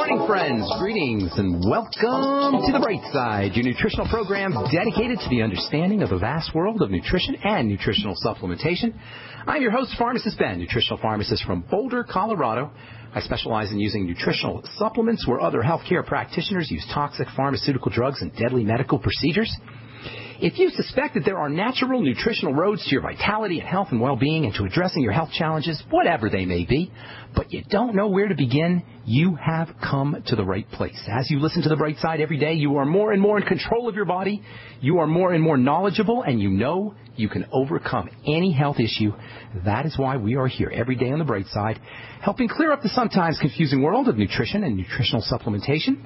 morning, friends. Greetings and welcome to The Bright Side, your nutritional program dedicated to the understanding of the vast world of nutrition and nutritional supplementation. I'm your host, Pharmacist Ben, nutritional pharmacist from Boulder, Colorado. I specialize in using nutritional supplements where other healthcare practitioners use toxic pharmaceutical drugs and deadly medical procedures. If you suspect that there are natural nutritional roads to your vitality and health and well-being and to addressing your health challenges, whatever they may be, but you don't know where to begin, you have come to the right place. As you listen to The Bright Side every day, you are more and more in control of your body, you are more and more knowledgeable, and you know you can overcome any health issue. That is why we are here every day on The Bright Side, helping clear up the sometimes confusing world of nutrition and nutritional supplementation.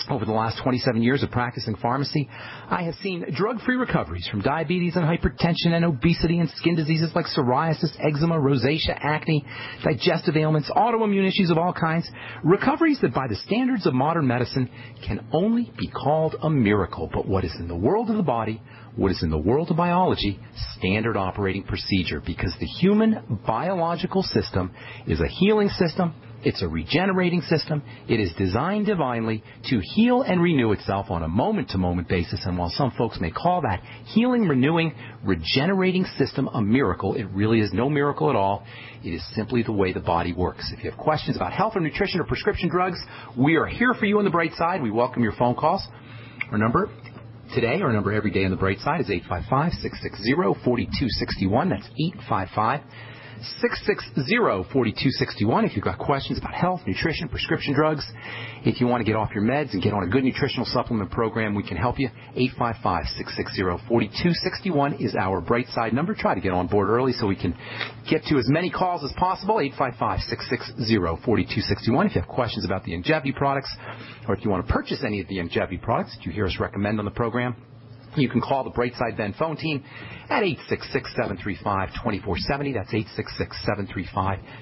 Over the last 27 years of practicing pharmacy, I have seen drug-free recoveries from diabetes and hypertension and obesity and skin diseases like psoriasis, eczema, rosacea, acne, digestive ailments, autoimmune issues of all kinds. Recoveries that by the standards of modern medicine can only be called a miracle. But what is in the world of the body, what is in the world of biology, standard operating procedure, because the human biological system is a healing system. It's a regenerating system. It is designed divinely to heal and renew itself on a moment-to-moment basis. And while some folks may call that healing, renewing, regenerating system a miracle, it really is no miracle at all. It is simply the way the body works. If you have questions about health or nutrition or prescription drugs, we are here for you on The Bright Side. We welcome your phone calls. Our number today, our number every day on The Bright Side is 855-660-4261. That's 855-660-4261. If you've got questions about health, nutrition, prescription drugs, if you want to get off your meds and get on a good nutritional supplement program, we can help you. 855-660-4261 is our Bright Side number. Try to get on board early so we can get to as many calls as possible. 855-660-4261. If you have questions about the longevity products, or if you want to purchase any of the longevity products that you hear us recommend on the program, you can call the Bright Side Ben phone team at 866-735-2470. That's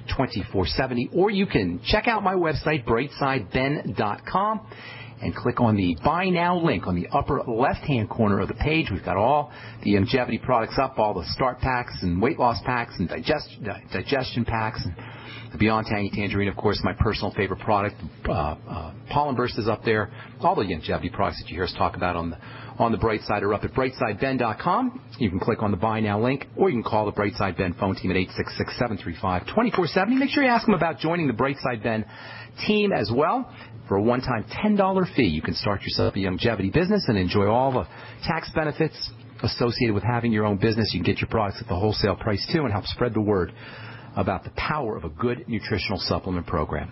866-735-2470. Or you can check out my website, brightsideben.com, and click on the Buy Now link on the upper left-hand corner of the page. We've got all the longevity products up, all the start packs and weight loss packs and digestion packs. And the Beyond Tangy Tangerine, of course, my personal favorite product. Pollen Burst is up there. All the longevity products that you hear us talk about on the Bright Side are up at brightsideben.com. You can click on the Buy Now link, or you can call the Bright Side Ben phone team at 866-735-2470. Make sure you ask them about joining the Bright Side Ben team as well. For a one-time $10 fee, you can start yourself a longevity business and enjoy all the tax benefits associated with having your own business. You can get your products at the wholesale price, too, and help spread the word about the power of a good nutritional supplement program.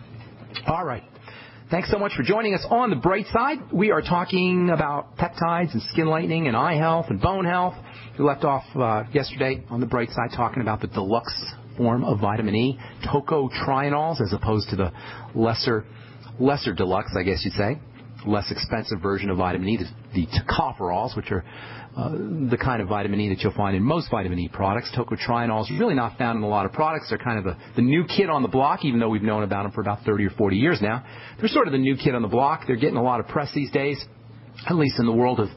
All right. Thanks so much for joining us on the Bright Side. We are talking about peptides and skin lightening and eye health and bone health. We left off yesterday on the Bright Side talking about the deluxe form of vitamin E, tocotrienols, as opposed to the lesser deluxe, I guess you'd say, less expensive version of vitamin E, the tocopherols, which are the kind of vitamin E that you'll find in most vitamin E products. Tocotrienols are really not found in a lot of products. They're kind of the new kid on the block, even though we've known about them for about 30 or 40 years now. They're sort of the new kid on the block. They're getting a lot of press these days, at least in the world of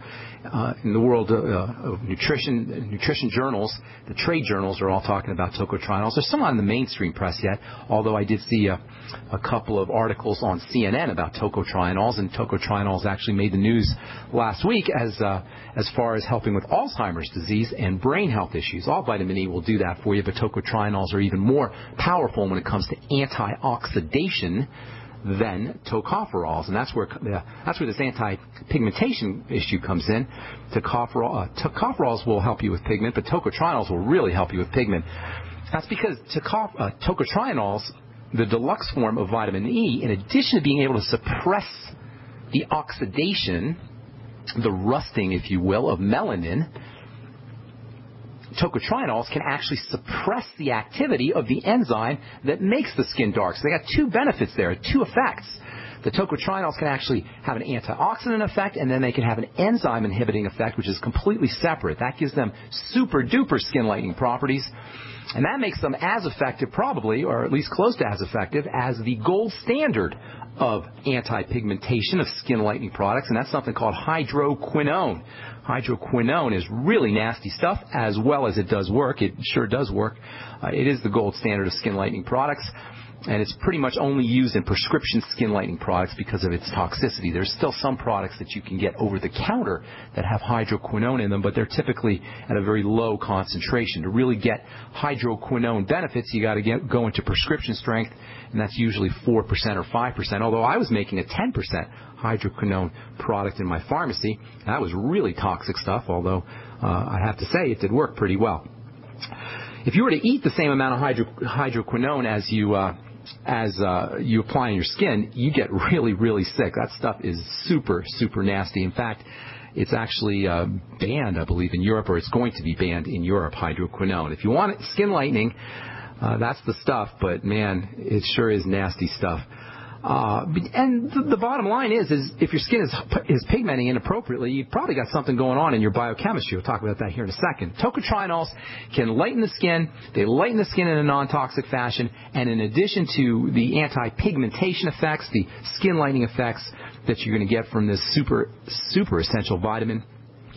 nutrition journals. The trade journals are all talking about tocotrienols. They're still not in the mainstream press yet, although I did see a couple of articles on CNN about tocotrienols, and tocotrienols actually made the news last week as far as helping with Alzheimer's disease and brain health issues. All vitamin E will do that for you, but tocotrienols are even more powerful when it comes to antioxidation than tocopherols, and that's where this anti-pigmentation issue comes in. Tocopherols will help you with pigment, but tocotrienols will really help you with pigment. That's because tocotrienols, the deluxe form of vitamin E, in addition to being able to suppress the oxidation, the rusting, if you will, of melanin, tocotrienols can actually suppress the activity of the enzyme that makes the skin dark. So they got two benefits there, two effects. The tocotrienols can actually have an antioxidant effect, and then they can have an enzyme inhibiting effect, which is completely separate. That gives them super-duper skin lightening properties. And that makes them as effective, probably, or at least close to as effective, as the gold standard of anti-pigmentation of skin lightening products, and that's something called hydroquinone. Hydroquinone is really nasty stuff, as well as it does work. It sure does work. It is the gold standard of skin lightening products. and it's pretty much only used in prescription skin lightening products because of its toxicity. There's still some products that you can get over the counter that have hydroquinone in them, but they're typically at a very low concentration. To really get hydroquinone benefits, you got to go into prescription strength, and that's usually 4% or 5%, although I was making a 10% hydroquinone product in my pharmacy. That was really toxic stuff, although I have to say it did work pretty well. If you were to eat the same amount of hydroquinone as you apply on your skin, you get really, really sick. That stuff is super, super nasty. In fact, it's actually banned, I believe, in Europe, or it's going to be banned in Europe, hydroquinone. If you want skin lightening, that's the stuff, but, man, it sure is nasty stuff. And the bottom line is if your skin is pigmenting inappropriately, you've probably got something going on in your biochemistry. We'll talk about that here in a second. Tocotrienols can lighten the skin. They lighten the skin in a non-toxic fashion. And in addition to the anti-pigmentation effects, the skin lightening effects that you're going to get from this super, super essential vitamin,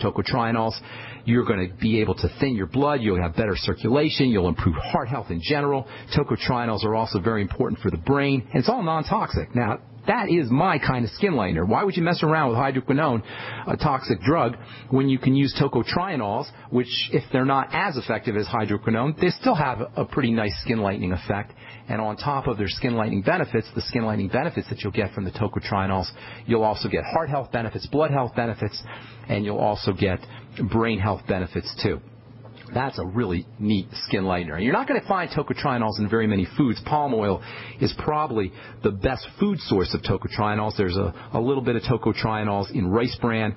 tocotrienols, you're going to be able to thin your blood. You'll have better circulation. You'll improve heart health in general. Tocotrienols are also very important for the brain. And it's all non-toxic. Now, that is my kind of skin lightener. Why would you mess around with hydroquinone, a toxic drug, when you can use tocotrienols, which, if they're not as effective as hydroquinone, they still have a pretty nice skin lightening effect. And on top of their skin lightening benefits, the skin lightening benefits that you'll get from the tocotrienols, you'll also get heart health benefits, blood health benefits, and you'll also get brain health benefits too. That's a really neat skin lightener. And you're not going to find tocotrienols in very many foods. Palm oil is probably the best food source of tocotrienols. There's a little bit of tocotrienols in rice bran,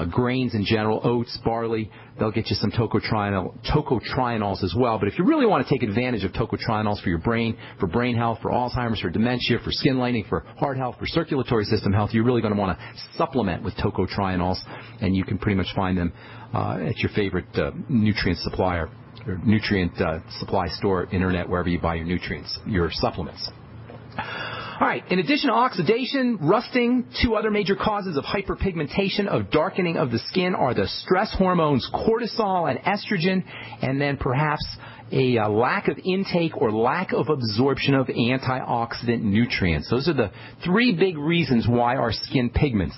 grains in general, oats, barley. They'll get you some tocotrienols as well. But if you really want to take advantage of tocotrienols for your brain, for brain health, for Alzheimer's, for dementia, for skin lightening, for heart health, for circulatory system health, you're really going to want to supplement with tocotrienols, and you can pretty much find them at your favorite nutrient supplier or nutrient supply store, internet, wherever you buy your nutrients, your supplements. All right, in addition to oxidation, rusting, two other major causes of hyperpigmentation, of darkening of the skin, are the stress hormones cortisol and estrogen, and then perhaps a lack of intake or lack of absorption of antioxidant nutrients. Those are the three big reasons why our skin pigments.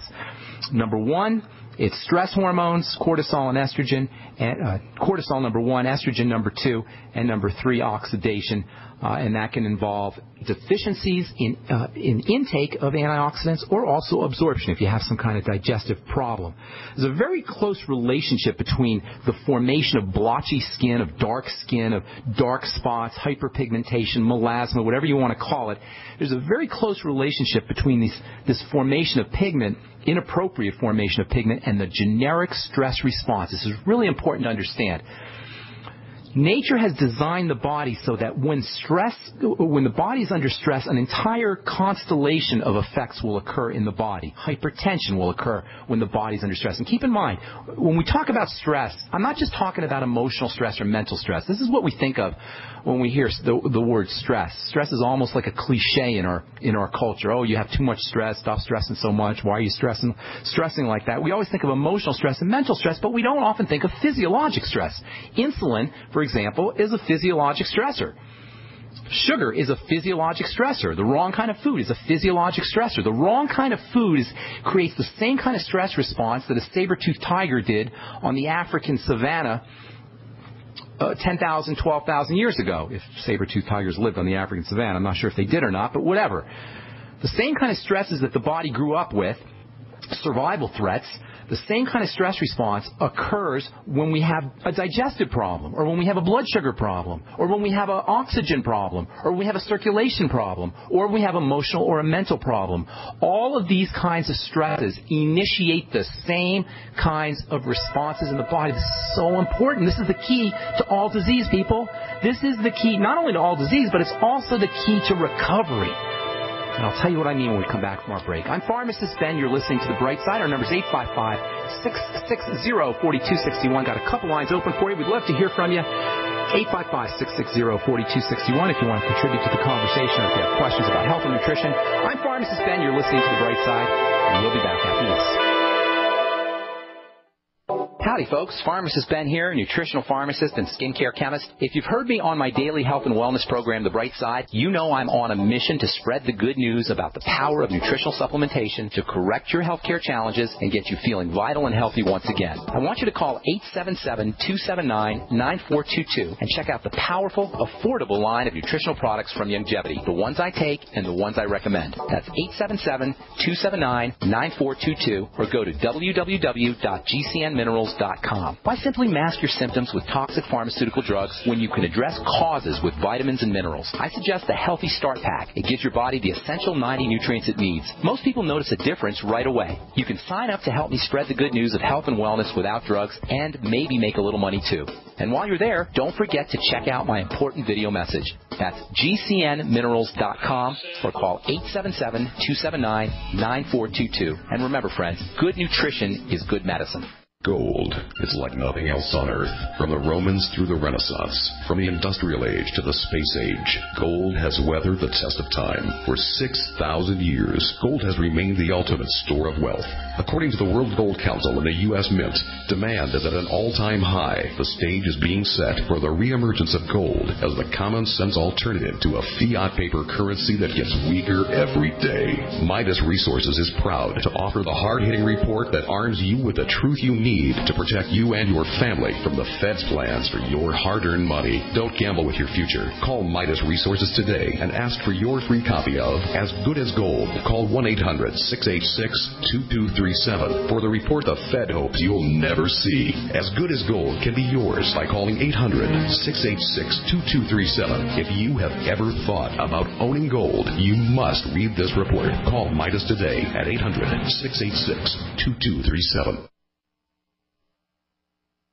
Number one, it's stress hormones, cortisol and estrogen. And, cortisol, number one, estrogen, number two, and number three, oxidation. And that can involve deficiencies in intake of antioxidants or also absorption if you have some kind of digestive problem. There's a very close relationship between the formation of blotchy skin, of dark spots, hyperpigmentation, melasma, whatever you want to call it. There's a very close relationship between this formation of pigment, inappropriate formation of pigment, and the generic stress response. This is really important to understand. Nature has designed the body so that when the body is under stress, an entire constellation of effects will occur in the body. Hypertension will occur when the body is under stress. And keep in mind, when we talk about stress, I'm not just talking about emotional stress or mental stress. This is what we think of when we hear the word stress. Stress is almost like a cliche in our culture. Oh, you have too much stress. Stop stressing so much. Why are you stressing like that? We always think of emotional stress and mental stress, but we don't often think of physiologic stress. Insulin, for example, is a physiologic stressor. Sugar is a physiologic stressor. The wrong kind of food is a physiologic stressor. The wrong kind of food creates the same kind of stress response that a saber-toothed tiger did on the African savanna 10,000, 12,000 years ago. If saber-toothed tigers lived on the African savanna, I'm not sure if they did or not, but whatever. The same kind of stresses that the body grew up with, survival threats, the same kind of stress response occurs when we have a digestive problem, or when we have a blood sugar problem, or when we have an oxygen problem, or when we have a circulation problem, or we have emotional or a mental problem. All of these kinds of stresses initiate the same kinds of responses in the body. This is so important. This is the key to all disease, people. This is the key not only to all disease, but it's also the key to recovery. And I'll tell you what I mean when we come back from our break. I'm Pharmacist Ben. You're listening to The Bright Side. Our number's 855-660-4261. Got a couple lines open for you. We'd love to hear from you. 855-660-4261 if you want to contribute to the conversation or if you have questions about health and nutrition. I'm Pharmacist Ben. You're listening to The Bright Side. And we'll be back after this. Howdy, folks. Pharmacist Ben here, nutritional pharmacist and skincare chemist. If you've heard me on my daily health and wellness program, The Bright Side, you know I'm on a mission to spread the good news about the power of nutritional supplementation to correct your healthcare challenges and get you feeling vital and healthy once again. I want you to call 877-279-9422 and check out the powerful, affordable line of nutritional products from Longevity, the ones I take and the ones I recommend. That's 877-279-9422 or go to www.gcnminerals.com. Why simply mask your symptoms with toxic pharmaceutical drugs when you can address causes with vitamins and minerals? I suggest the Healthy Start Pack. It gives your body the essential 90 nutrients it needs. Most people notice a difference right away. You can sign up to help me spread the good news of health and wellness without drugs and maybe make a little money too. And while you're there, don't forget to check out my important video message. That's gcnminerals.com or call 877-279-9422. And remember, friends, good nutrition is good medicine. Gold is like nothing else on Earth. From the Romans through the Renaissance, from the Industrial Age to the Space Age, gold has weathered the test of time. For 6,000 years, gold has remained the ultimate store of wealth. According to the World Gold Council and the U.S. Mint, demand is at an all-time high. The stage is being set for the reemergence of gold as the common-sense alternative to a fiat paper currency that gets weaker every day. Midas Resources is proud to offer the hard-hitting report that arms you with the truth you need to protect you and your family from the Fed's plans for your hard-earned money. Don't gamble with your future. Call Midas Resources today and ask for your free copy of As Good as Gold. Call 1-800-686-2237 for the report the Fed hopes you'll never see. As Good as Gold can be yours by calling 800-686-2237. If you have ever thought about owning gold, you must read this report. Call Midas today at 800-686-2237.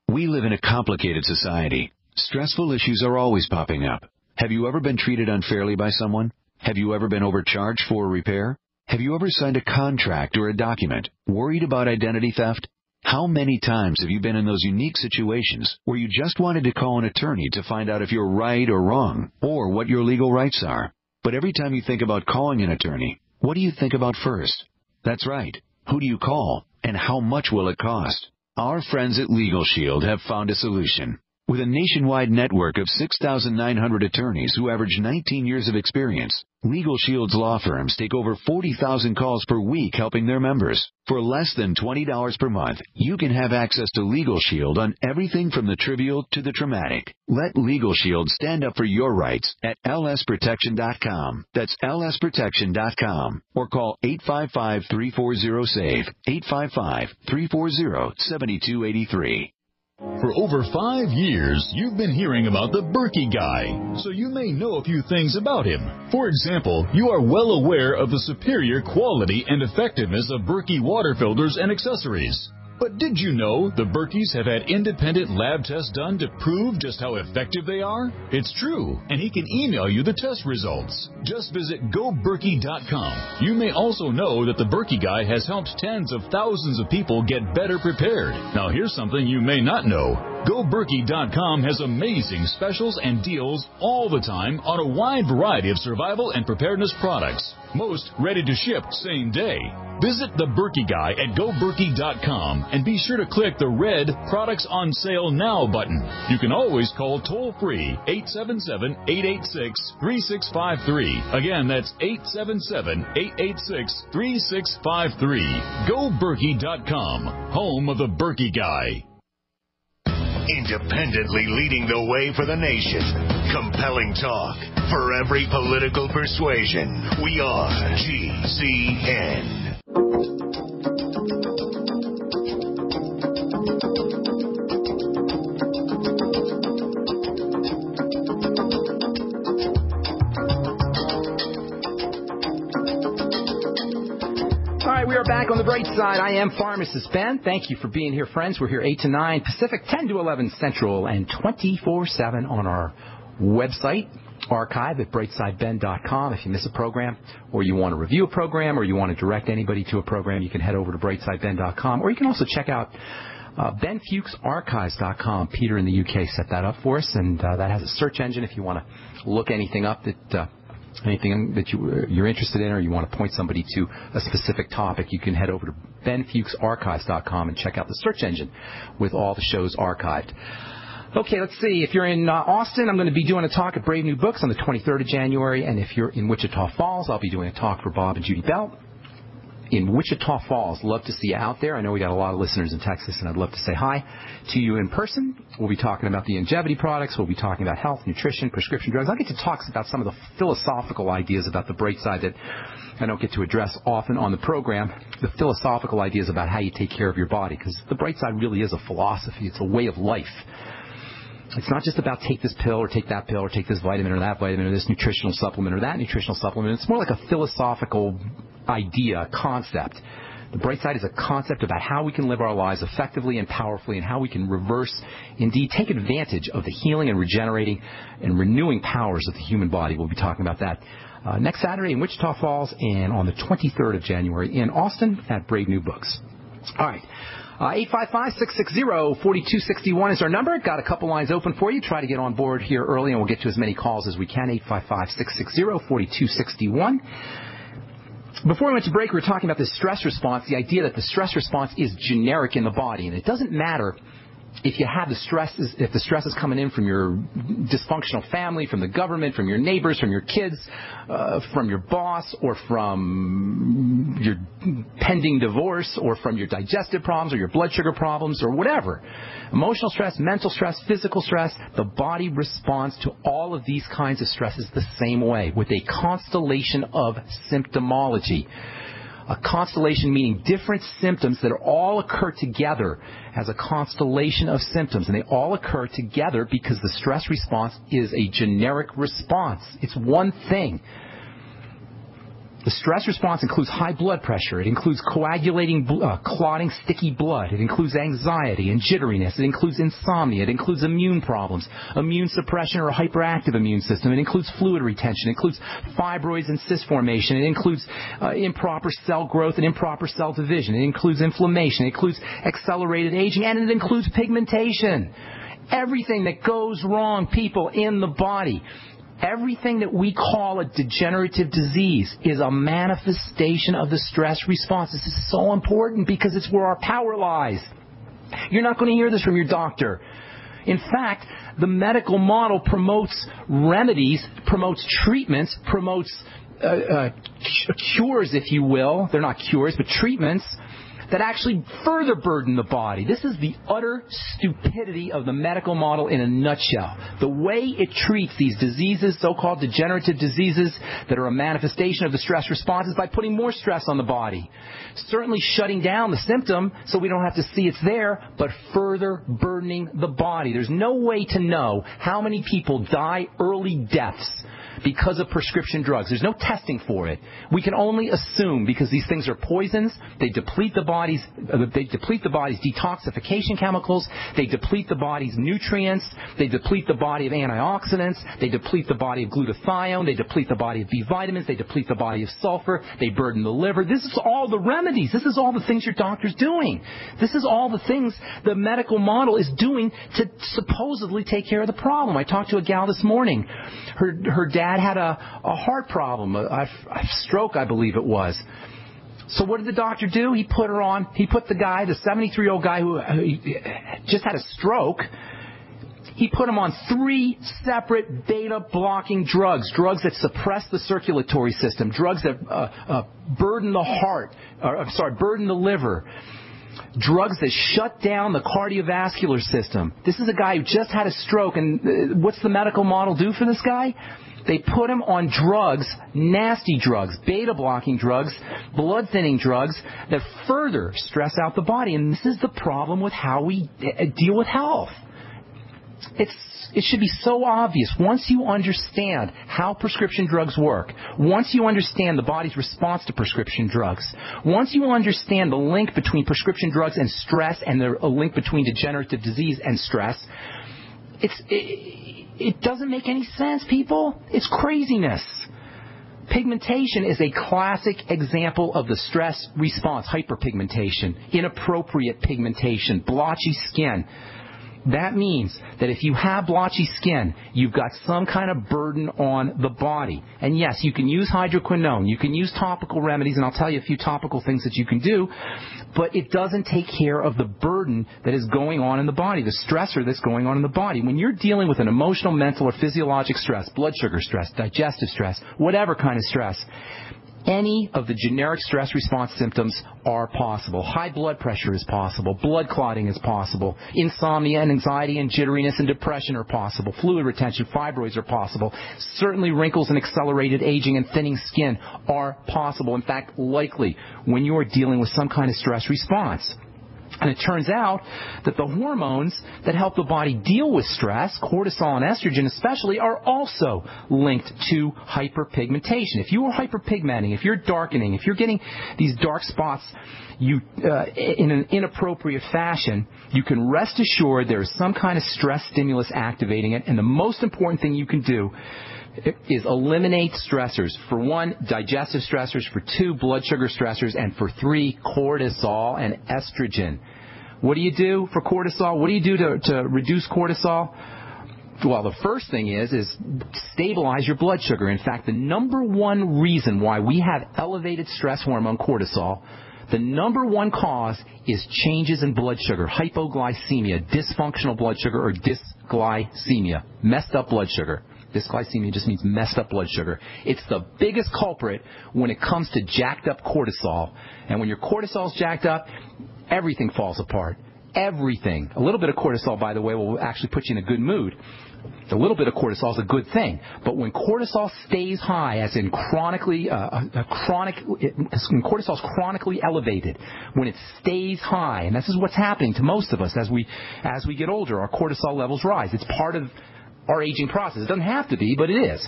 We live in a complicated society. Stressful issues are always popping up. Have you ever been treated unfairly by someone? Have you ever been overcharged for a repair? Have you ever signed a contract or a document? Worried about identity theft? How many times have you been in those unique situations where you just wanted to call an attorney to find out if you're right or wrong, or what your legal rights are? But every time you think about calling an attorney, what do you think about first? That's right. Who do you call, and how much will it cost? Our friends at Legal Shield have found a solution. With a nationwide network of 6,900 attorneys who average 19 years of experience, Legal Shield's law firms take over 40,000 calls per week helping their members. For less than $20 per month, you can have access to Legal Shield on everything from the trivial to the traumatic. Let Legal Shield stand up for your rights at lsprotection.com. That's lsprotection.com. Or call 855-340-SAVE, 855-340-7283. For over 5 years, you've been hearing about the Berkey Guy, so you may know a few things about him. For example, you are well aware of the superior quality and effectiveness of Berkey water filters and accessories. But did you know the Berkeys have had independent lab tests done to prove just how effective they are? It's true, and he can email you the test results. Just visit GoBerkey.com. You may also know that the Berkey Guy has helped tens of thousands of people get better prepared. Now here's something you may not know. GoBerkey.com has amazing specials and deals all the time on a wide variety of survival and preparedness products. Most ready to ship same day. Visit the Berkey Guy at GoBerkey.com and be sure to click the red Products on Sale Now button. You can always call toll-free 877-886-3653. Again, that's 877-886-3653. GoBerkey.com, home of the Berkey Guy. Independently leading the way for the nation. Compelling talk for every political persuasion. We are GCN. We are back on the bright side. I am Pharmacist Ben. Thank you for being here, friends. We're here 8 to 9 Pacific, 10 to 11 Central, and 24/7 on our website, archive at brightsideben.com. If you miss a program, or you want to review a program, or you want to direct anybody to a program, you can head over to brightsideben.com, or you can also check out benfuchsarchives.com. Peter in the UK set that up for us, and that has a search engine if you want to look anything up that anything that you're interested in, or you want to point somebody to a specific topic, you can head over to benfuchsarchives.com and check out the search engine with all the shows archived. Okay, let's see. If you're in Austin, I'm going to be doing a talk at Brave New Books on the 23rd of January, and if you're in Wichita Falls, I'll be doing a talk for Bob and Judy Bell. In Wichita Falls, love to see you out there. I know we got a lot of listeners in Texas, and I'd love to say hi to you in person. We'll be talking about the longevity products. We'll be talking about health, nutrition, prescription drugs. I'll get to talk about some of the philosophical ideas about the bright side that I don't get to address often on the program, the philosophical ideas about how you take care of your body, because the bright side really is a philosophy. It's a way of life. It's not just about take this pill or take that pill or take this vitamin or that vitamin or this nutritional supplement or that nutritional supplement. It's more like a philosophical idea, concept. The bright side is a concept about how we can live our lives effectively and powerfully, and how we can reverse, indeed take advantage of the healing and regenerating and renewing powers of the human body. We'll be talking about that next Saturday in Wichita Falls, and on the 23rd of January in Austin at Brave New Books. All right. 855-660-4261 is our number. Got a couple lines open for you. Try to get on board here early, and we'll get to as many calls as we can. 855-660-4261. Before we went to break, we were talking about the stress response, the idea that the stress response is generic in the body, and it doesn't matter if you have the stresses, if the stress is coming in from your dysfunctional family, from the government, from your neighbors, from your kids, from your boss, or from your pending divorce, or from your digestive problems, or your blood sugar problems, or whatever. Emotional stress, mental stress, physical stress, the body responds to all of these kinds of stresses the same way, with a constellation of symptomology. A constellation meaning different symptoms that all occur together as a constellation of symptoms. And they all occur together because the stress response is a generic response. It's one thing. The stress response includes high blood pressure. It includes coagulating, clotting, sticky blood. It includes anxiety and jitteriness. It includes insomnia. It includes immune problems, immune suppression or a hyperactive immune system. It includes fluid retention. It includes fibroids and cyst formation. It includes improper cell growth and improper cell division. It includes inflammation. It includes accelerated aging. And it includes pigmentation. Everything that goes wrong, people, in the body. Everything that we call a degenerative disease is a manifestation of the stress response. This is so important because it's where our power lies. You're not going to hear this from your doctor. In fact, the medical model promotes remedies, promotes treatments, promotes cures, if you will. They're not cures, but treatments that actually further burden the body. This is the utter stupidity of the medical model in a nutshell. The way it treats these diseases, so-called degenerative diseases, that are a manifestation of the stress response, is by putting more stress on the body. Certainly shutting down the symptom so we don't have to see it's there, but further burdening the body. There's no way to know how many people die early deaths because of prescription drugs. There's no testing for it. We can only assume, because these things are poisons. They deplete the body's detoxification chemicals. They deplete the body's nutrients. They deplete the body of antioxidants. They deplete the body of glutathione. They deplete the body of B vitamins. They deplete the body of sulfur. They burden the liver. This is all the remedies. This is all the things your doctor's doing. This is all the things the medical model is doing to supposedly take care of the problem. I talked to a gal this morning. Her dad had a heart problem, a stroke, I believe it was. So what did the doctor do? He put the guy, the 73-year-old guy who just had a stroke, he put him on 3 separate beta-blocking drugs that suppress the circulatory system, drugs that burden the heart, burden the liver, drugs that shut down the cardiovascular system. This is a guy who just had a stroke, and what's the medical model do for this guy? They put him on drugs, nasty drugs, beta-blocking drugs, blood-thinning drugs that further stress out the body. And this is the problem with how we deal with health. It should be so obvious. Once you understand how prescription drugs work, once you understand the body's response to prescription drugs, once you understand the link between prescription drugs and stress and the link between degenerative disease and stress, it doesn't make any sense, people. It's craziness. Pigmentation is a classic example of the stress response, hyperpigmentation, inappropriate pigmentation, blotchy skin. That means that if you have blotchy skin, you've got some kind of burden on the body. And yes, you can use hydroquinone, you can use topical remedies, and I'll tell you a few topical things that you can do, but it doesn't take care of the burden that is going on in the body, the stressor that's going on in the body. When you're dealing with an emotional, mental, or physiologic stress, blood sugar stress, digestive stress, whatever kind of stress, any of the generic stress response symptoms are possible. High blood pressure is possible. Blood clotting is possible. Insomnia and anxiety and jitteriness and depression are possible. Fluid retention, fibroids are possible. Certainly wrinkles and accelerated aging and thinning skin are possible. In fact, likely when you are dealing with some kind of stress response. And it turns out that the hormones that help the body deal with stress, cortisol and estrogen especially, are also linked to hyperpigmentation. If you are hyperpigmenting, if you're darkening, if you're getting these dark spots in an inappropriate fashion, you can rest assured there is some kind of stress stimulus activating it. And the most important thing you can do is eliminate stressors. For one, digestive stressors. For two, blood sugar stressors. And for three, cortisol and estrogen. What do you do for cortisol? What do you do to reduce cortisol? Well, the first thing is stabilize your blood sugar. In fact, the number one reason why we have elevated stress hormone cortisol, the number one cause is changes in blood sugar, hypoglycemia, dysfunctional blood sugar, or dysglycemia, messed up blood sugar. Dysglycemia just means messed up blood sugar. It's the biggest culprit when it comes to jacked up cortisol. And when your cortisol's jacked up, everything falls apart. Everything. A little bit of cortisol, by the way, will actually put you in a good mood. A little bit of cortisol is a good thing. But when cortisol stays high, as in cortisol is chronically elevated, when it stays high, and this is what's happening to most of us as we get older, our cortisol levels rise. It's part of our aging process. It doesn't have to be, but it is.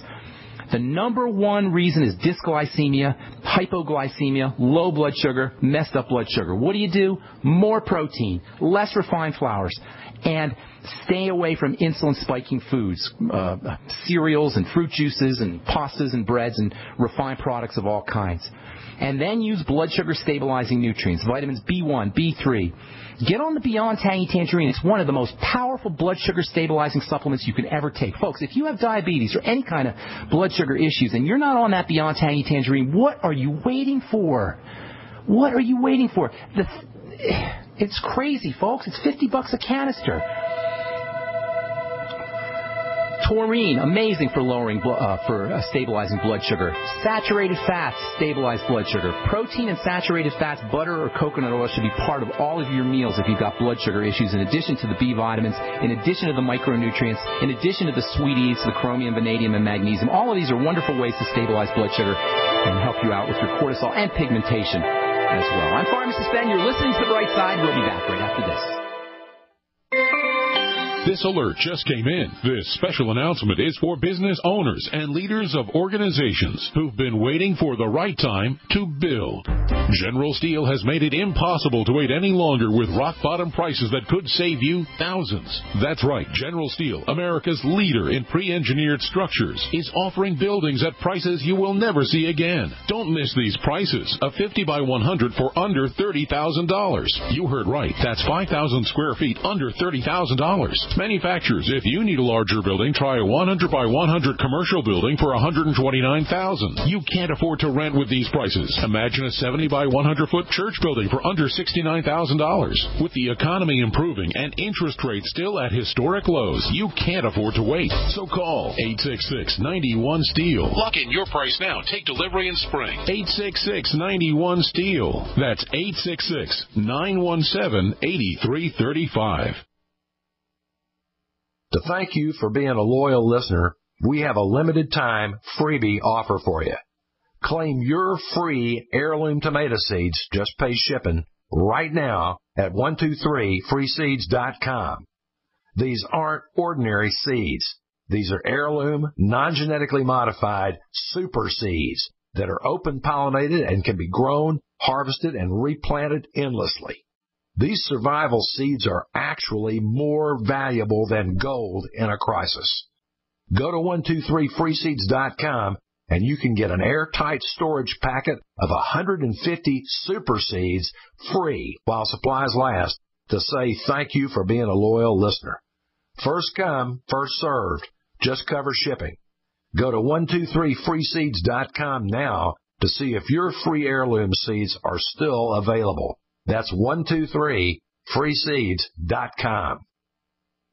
The number one reason is dysglycemia, hypoglycemia, low blood sugar, messed up blood sugar. What do? More protein, less refined flours, and stay away from insulin-spiking foods, cereals and fruit juices and pastas and breads and refined products of all kinds. And then use blood sugar stabilizing nutrients, vitamins B1, B3. Get on the Beyond Tangy Tangerine. It's one of the most powerful blood sugar stabilizing supplements you can ever take. Folks, if you have diabetes or any kind of blood sugar issues and you're not on that Beyond Tangy Tangerine, what are you waiting for? What are you waiting for? It's crazy, folks. It's $50 a canister. Taurine, amazing for lowering, stabilizing blood sugar. Saturated fats stabilize blood sugar. Protein and saturated fats, butter or coconut oil should be part of all of your meals if you've got blood sugar issues, in addition to the B vitamins, in addition to the micronutrients, in addition to the sweeties, the chromium, vanadium, and magnesium. All of these are wonderful ways to stabilize blood sugar and help you out with your cortisol and pigmentation as well. I'm Pharmacist Ben. You're listening to The Bright Side. We'll be back right after this. This alert just came in. This special announcement is for business owners and leaders of organizations who've been waiting for the right time to build. General Steel has made it impossible to wait any longer with rock-bottom prices that could save you thousands. That's right. General Steel, America's leader in pre-engineered structures, is offering buildings at prices you will never see again. Don't miss these prices. A 50 by 100 for under $30,000. You heard right. That's 5,000 square feet under $30,000. Manufacturers, if you need a larger building, try a 100 by 100 commercial building for $129,000. You can't afford to rent with these prices. Imagine a 70 by 100 foot church building for under $69,000. With the economy improving and interest rates still at historic lows, you can't afford to wait. So call 866-91-STEEL. Lock in your price now. Take delivery in spring. 866-91-STEEL. That's 866-917-8335. To thank you for being a loyal listener, we have a limited time freebie offer for you. Claim your free heirloom tomato seeds, just pay shipping, right now at 123freeseeds.com. These aren't ordinary seeds. These are heirloom, non-genetically modified super seeds that are open pollinated and can be grown, harvested, and replanted endlessly. These survival seeds are actually more valuable than gold in a crisis. Go to 123freeseeds.com and you can get an airtight storage packet of 150 super seeds free while supplies last to say thank you for being a loyal listener. First come, first served. Just cover shipping. Go to 123freeseeds.com now to see if your free heirloom seeds are still available. That's 123freeseeds.com.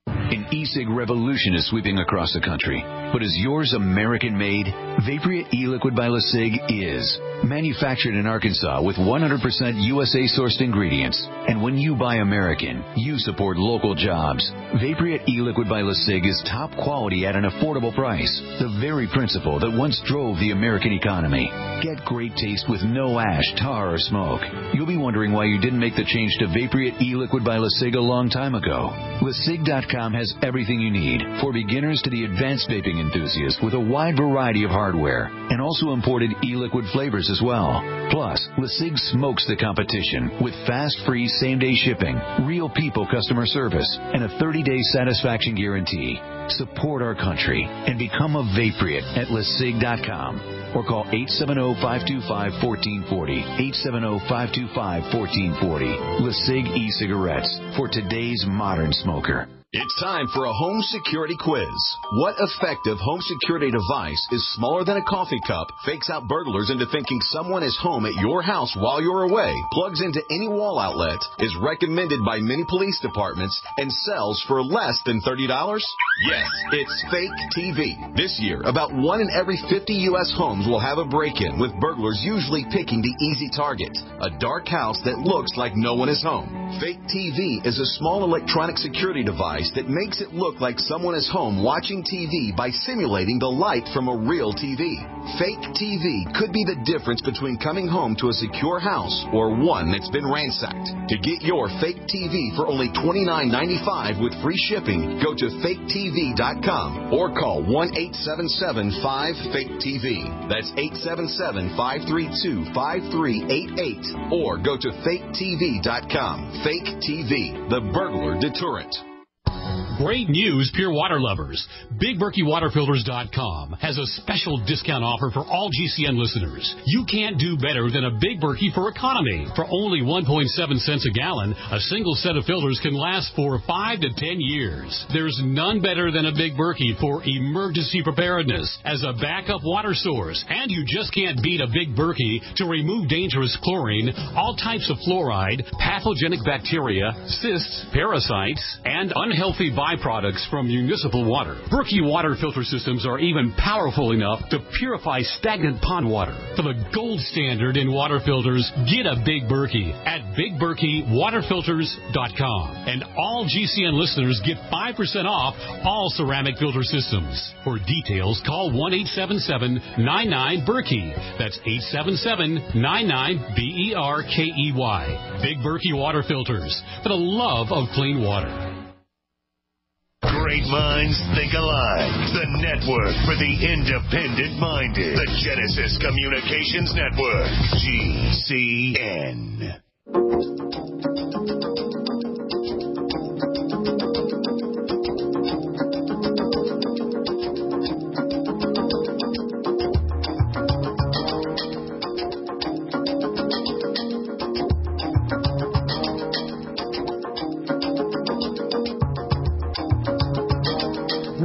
An e-cig revolution is sweeping across the country. But is yours American-made? Vaporite e-liquid by LeSig is. Manufactured in Arkansas with 100% USA-sourced ingredients. And when you buy American, you support local jobs. Vaporite e-liquid by LeSig is top quality at an affordable price. The very principle that once drove the American economy. Get great taste with no ash, tar, or smoke. You'll be wondering why you didn't make the change to Vaporite e-liquid by LeSig a long time ago. LeSig.com has everything you need, for beginners to the advanced vaping enthusiast, with a wide variety of hardware, and also imported e-liquid flavors as well. Plus, LeSig smokes the competition with fast, free, same-day shipping, real people customer service, and a 30-day satisfaction guarantee. Support our country and become a Vaporite at LeSig.com. Or call 870-525-1440. 870-525-1440. LeSig e-cigarettes for today's modern smoker. It's time for a home security quiz. What effective home security device is smaller than a coffee cup, fakes out burglars into thinking someone is home at your house while you're away, plugs into any wall outlet, is recommended by many police departments, and sells for less than $30? Yes, it's Fake TV. This year, about 1 in every 50 U.S. homes will have a break-in, with burglars usually picking the easy target, a dark house that looks like no one is home. Fake TV is a small electronic security device that makes it look like someone is home watching TV by simulating the light from a real TV. Fake TV could be the difference between coming home to a secure house or one that's been ransacked. To get your Fake TV for only $29.95 with free shipping, go to faketv.com or call 1-877-5-FAKE-TV. That's 877-532-5388 or go to faketv.com. Fake TV, the burglar deterrent. Great news, pure water lovers. BigBerkeyWaterFilters.com has a special discount offer for all GCN listeners. You can't do better than a Big Berkey for economy. For only 1.7 cents a gallon, a single set of filters can last for 5 to 10 years. There's none better than a Big Berkey for emergency preparedness as a backup water source. And you just can't beat a Big Berkey to remove dangerous chlorine, all types of fluoride, pathogenic bacteria, cysts, parasites, and unhealthy byproducts from municipal water. Berkey water filter systems are even powerful enough to purify stagnant pond water. For the gold standard in water filters, get a Big Berkey at BigBerkeyWaterFilters.com. And all GCN listeners get 5% off all ceramic filter systems. For details, call 1-877-99-BERKEY. That's 877-99-BERKEY. Big Berkey Water Filters, for the love of clean water. Great minds think alike. The network for the independent-minded. The Genesis Communications Network. GCN.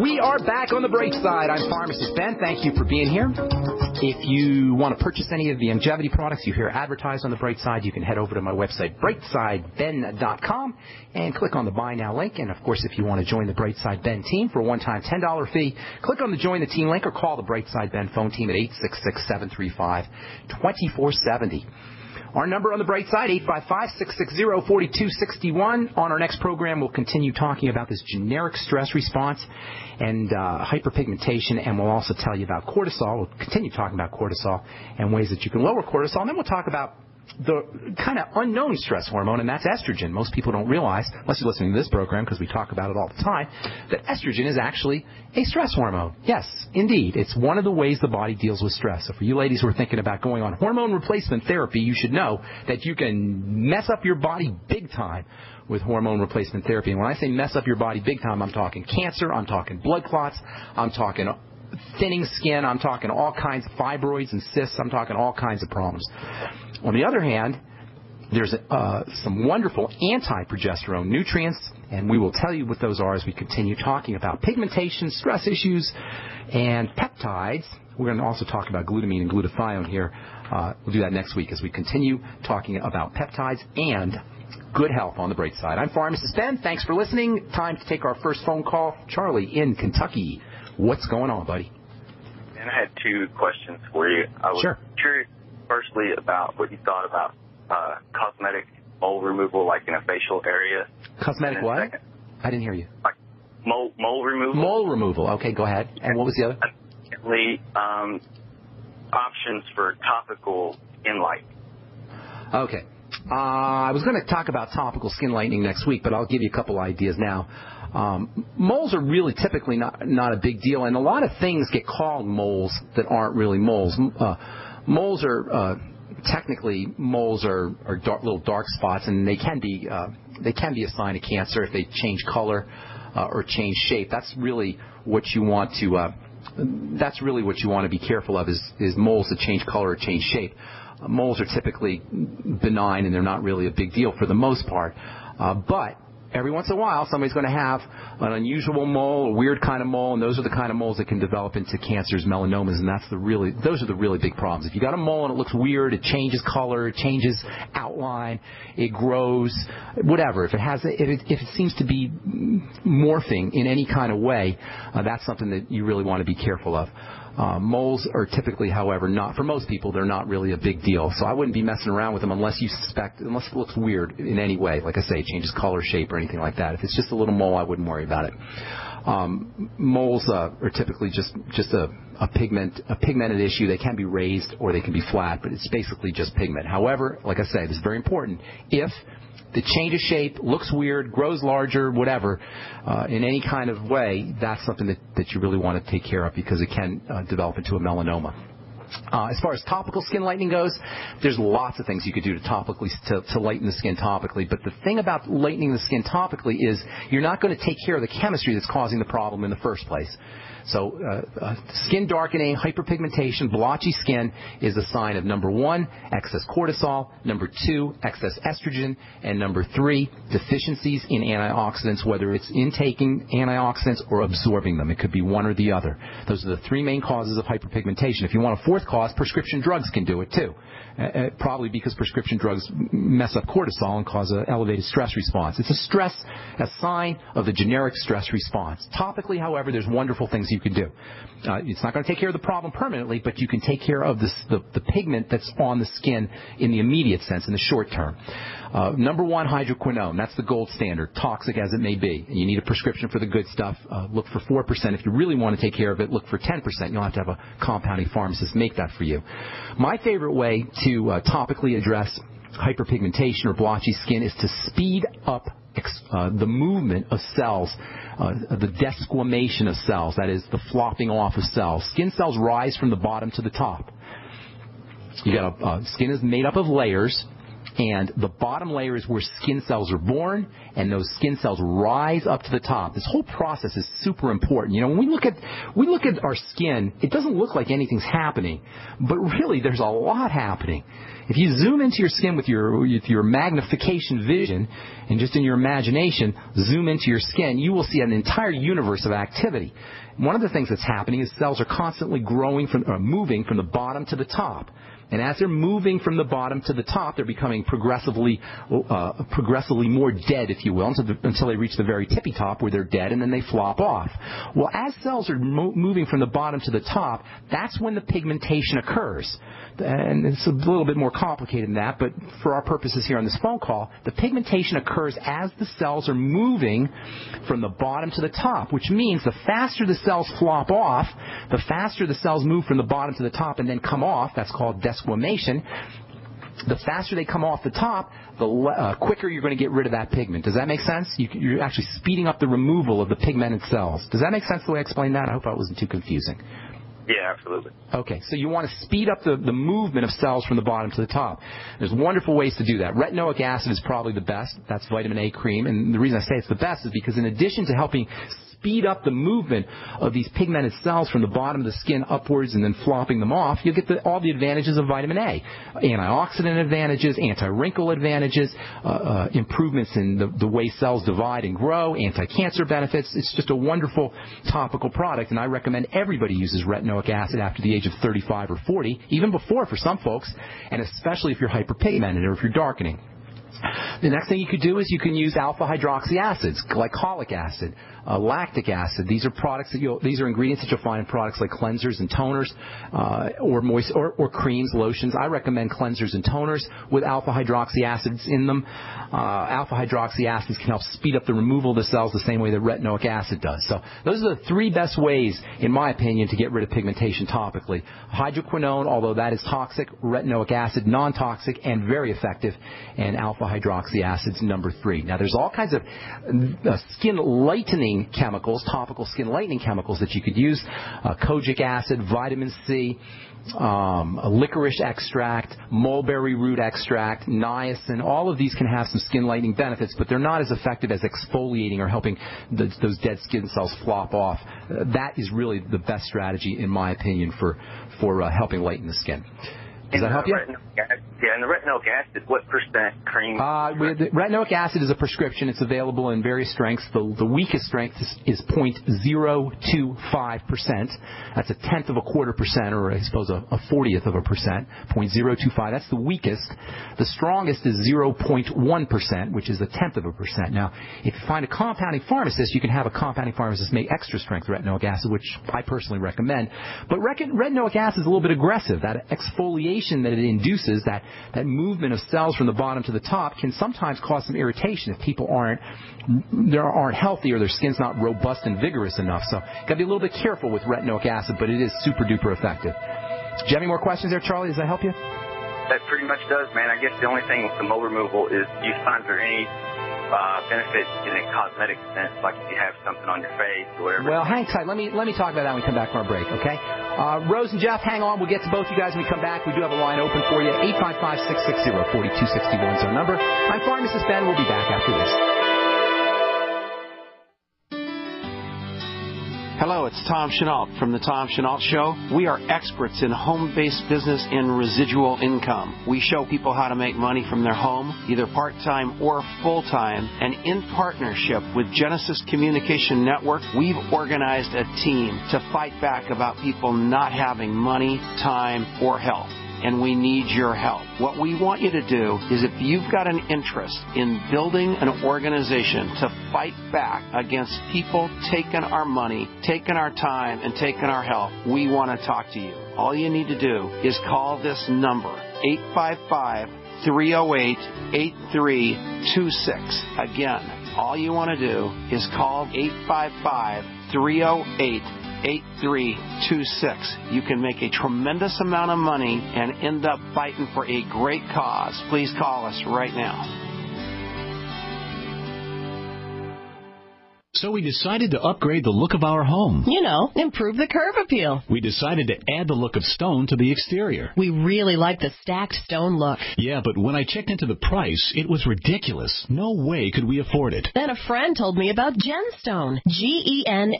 We are back on the bright side. I'm Pharmacist Ben. Thank you for being here. If you want to purchase any of the longevity products you hear advertised on the bright side, you can head over to my website, brightsideben.com, and click on the Buy Now link. And, of course, if you want to join the Brightside Ben team for a one-time $10 fee, click on the Join the Team link or call the Brightside Ben phone team at 866-735-2470. Our number on the bright side, 855-660-4261. On our next program, we'll continue talking about this generic stress response and hyperpigmentation, and we'll also tell you about cortisol. We'll continue talking about cortisol and ways that you can lower cortisol. And then we'll talk about the kind of unknown stress hormone, and that's estrogen. Most people don't realize, unless you're listening to this program, because we talk about it all the time, that estrogen is actually a stress hormone. Yes, indeed. It's one of the ways the body deals with stress. So for you ladies who are thinking about going on hormone replacement therapy, you should know that you can mess up your body big time with hormone replacement therapy. And when I say mess up your body big time, I'm talking cancer, I'm talking blood clots, I'm talking thinning skin, I'm talking all kinds of fibroids and cysts, I'm talking all kinds of problems. On the other hand, there's some wonderful anti-progesterone nutrients And we will tell you what those are as we continue talking about pigmentation, stress issues, and peptides. We're going to also talk about glutamine and glutathione here. We'll do that next week as we continue talking about peptides and good health on the bright side. I'm Pharmacist Ben. Thanks for listening. Time to take our first phone call. Charlie in Kentucky. What's going on, buddy? And I had two questions for you. I was curious, firstly, about what you thought about cosmetic mole removal, like in a facial area. Cosmetic what? Second, I didn't hear you. Like mole removal. Mole removal. Okay, go ahead. And what was the other? Secondly, options for topical skin light. Okay. I was going to talk about topical skin lightening next week, but I'll give you a couple ideas now. Moles are really typically not a big deal, and a lot of things get called moles that aren't really moles. Moles are little dark spots, and they can be a sign of cancer if they change color or change shape. That's really what you want to be careful of is moles that change color or change shape. Moles are typically benign, and they're not really a big deal for the most part. But every once in a while, somebody's going to have an unusual mole, a weird kind of mole, and those are the kind of moles that can develop into cancers, melanomas, and those are the really big problems. If you got a mole and it looks weird, it changes color, it changes outline, it grows, whatever. If it seems to be morphing in any kind of way, that's something that you really want to be careful of. Moles are typically, however, for most people, they're not really a big deal. So I wouldn't be messing around with them unless it looks weird in any way. Like I say, it changes color, shape, or anything like that. If it's just a little mole, I wouldn't worry about it. Moles are typically just a pigmented issue. They can be raised or they can be flat, but it's basically just pigment. However, like I say, this is very important. If the change of shape, looks weird, grows larger, whatever, in any kind of way, that's something that you really want to take care of because it can develop into a melanoma. As far as topical skin lightening goes, there's lots of things you could do to lighten the skin topically. But the thing about lightening the skin topically is you're not going to take care of the chemistry that's causing the problem in the first place. So skin darkening, hyperpigmentation, blotchy skin is a sign of, number 1, excess cortisol, number 2, excess estrogen, and number 3, deficiencies in antioxidants, whether it's intaking antioxidants or absorbing them. It could be one or the other. Those are the 3 main causes of hyperpigmentation. If you want a 4th cause, prescription drugs can do it too. Probably because prescription drugs mess up cortisol and cause an elevated stress response. It's a sign of the generic stress response. Topically, however, there's wonderful things you can do. It's not going to take care of the problem permanently, but you can take care of the pigment that's on the skin in the immediate sense, in the short term. Number 1, hydroquinone. That's the gold standard, toxic as it may be. And you need a prescription for the good stuff. Look for 4%. If you really want to take care of it, look for 10%. You'll have to have a compounding pharmacist make that for you. My favorite way to topically address hyperpigmentation or blotchy skin is to speed up the movement of cells, the desquamation of cells, that is the flopping off of cells. Skin cells rise from the bottom to the top. Skin is made up of layers, and the bottom layer is where skin cells are born, and those skin cells rise up to the top. This whole process is super important. You know, when we look at our skin, it doesn't look like anything's happening, but really there's a lot happening. If you zoom into your skin with your magnification vision and just in your imagination, zoom into your skin, you will see an entire universe of activity. One of the things that's happening is cells are constantly moving from the bottom to the top. And as they're moving from the bottom to the top, they're becoming progressively more dead, if you will, until they reach the very tippy top where they're dead, and then they flop off. Well, as cells are moving from the bottom to the top, that's when the pigmentation occurs. And it's a little bit more complicated than that, but for our purposes here on this phone call, the pigmentation occurs as the cells are moving from the bottom to the top, which means the faster the cells flop off, the faster the cells move from the bottom to the top and then come off. That's called desquamation. The faster they come off the top, the quicker you're going to get rid of that pigment. Does that make sense? You're actually speeding up the removal of the pigmented cells. Does that make sense the way I explained that? I hope I wasn't too confusing. Yeah, absolutely. Okay, so you want to speed up the movement of cells from the bottom to the top. There's wonderful ways to do that. Retinoic acid is probably the best. That's vitamin A cream. And the reason I say it's the best is because in addition to helping speed up the movement of these pigmented cells from the bottom of the skin upwards and then flopping them off, you'll get all the advantages of vitamin A. Antioxidant advantages, anti-wrinkle advantages, improvements in the way cells divide and grow, anti-cancer benefits. It's just a wonderful topical product, and I recommend everybody uses retinoic acid after the age of 35 or 40, even before for some folks, and especially if you're hyperpigmented or if you're darkening. The next thing you could do is you can use alpha hydroxy acids, glycolic acid, lactic acid. These are products these are ingredients that you'll find in products like cleansers and toners, or creams, lotions. I recommend cleansers and toners with alpha hydroxy acids in them. Alpha hydroxy acids can help speed up the removal of the cells the same way that retinoic acid does. So those are the three best ways, in my opinion, to get rid of pigmentation topically. Hydroquinone, although that is toxic, retinoic acid, non-toxic and very effective, and alpha hydroxy acids, number 3. Now, there's all kinds of skin lightening chemicals, topical skin lightening chemicals that you could use. Kojic acid, vitamin C, licorice extract, mulberry root extract, niacin. All of these can have some skin lightening benefits, but they're not as effective as exfoliating or helping those dead skin cells flop off. That is really the best strategy, in my opinion, for helping lighten the skin. Does that help you? Yeah, and the retinoic acid, what percent cream? Retinoic acid is a prescription. It's available in various strengths. The weakest strength is 0.025%. That's a 0.125%, or I suppose a 40th of a percent. 0.025. That's the weakest. The strongest is 0.1%, which is a 0.1%. Now, if you find a compounding pharmacist, you can have a compounding pharmacist make extra strength retinoic acid, which I personally recommend. But retinoic acid is a little bit aggressive. That exfoliation that it induces, that movement of cells from the bottom to the top, can sometimes cause some irritation if people aren't healthy or their skin's not robust and vigorous enough. So got to be a little bit careful with retinoic acid, but it is super duper effective. Do you have any more questions there, Charlie? Does that help you? That pretty much does, man. I guess the only thing with the mole removal is, do you find there any benefit in a cosmetic sense, like if you have something on your face or whatever? Well, hang tight. Let me talk about that when we come back from our break, okay? Rose and Jeff, hang on. We'll get to both you guys when we come back. We do have a line open for you. 855-660-4261 is our number. I'm Pharmacist Ben. We'll be back after this. Hello, it's Tom Chenault from The Tom Chenault Show. We are experts in home-based business and residual income. We show people how to make money from their home, either part-time or full-time. And in partnership with Genesis Communication Network, we've organized a team to fight back about people not having money, time, or health. And we need your help. What we want you to do is, if you've got an interest in building an organization to fight back against people taking our money, taking our time, and taking our health, we want to talk to you. All you need to do is call this number, 855-308-8326. Again, all you want to do is call 855-308-8326. You can make a tremendous amount of money and end up fighting for a great cause. Please call us right now. So we decided to upgrade the look of our home. You know, improve the curb appeal. We decided to add the look of stone to the exterior. We really like the stacked stone look. Yeah, but when I checked into the price, it was ridiculous. No way could we afford it. Then a friend told me about Genstone. Genstone.